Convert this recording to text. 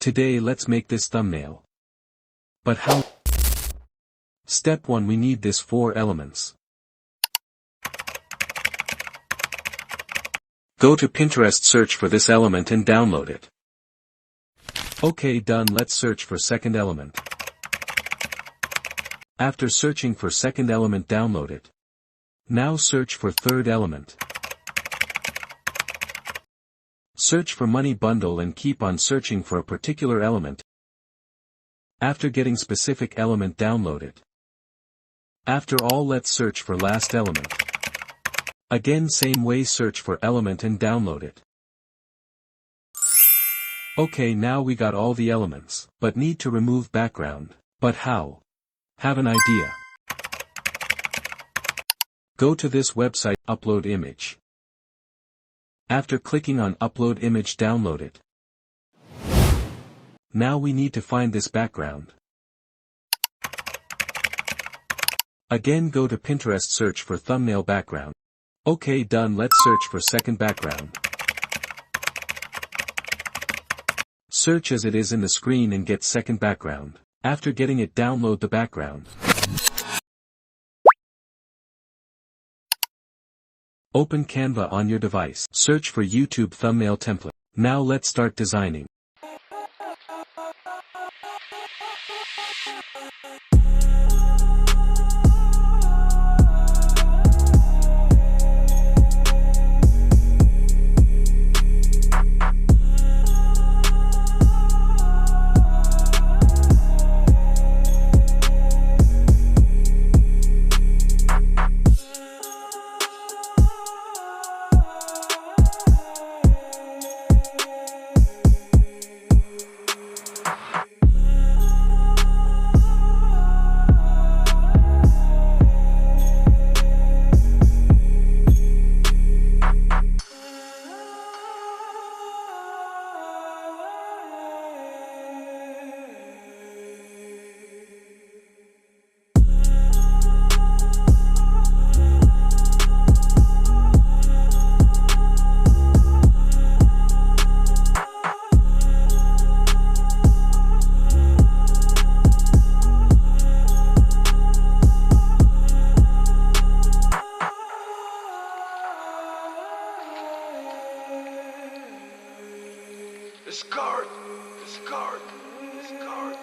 Today let's make this thumbnail. But how? Step 1, we need this 4 elements. Go to Pinterest, search for this element and download it. Okay, done. Let's search for second element. After searching for second element, download it. Now search for third element. Search for money bundle and keep on searching for a particular element. After getting specific element, download it. After all, let's search for last element. Again, same way, search for element and download it. Okay, now we got all the elements, but need to remove background. But how? Have an idea? Go to this website, upload image. After clicking on upload image, download it. Now we need to find this background. Again, go to Pinterest, search for thumbnail background. Okay, done. Let's search for second background. Search as it is in the screen and get second background. After getting it, download the background. Open Canva on your device. Search for YouTube thumbnail template. Now let's start designing. Discard! Discard! Discard!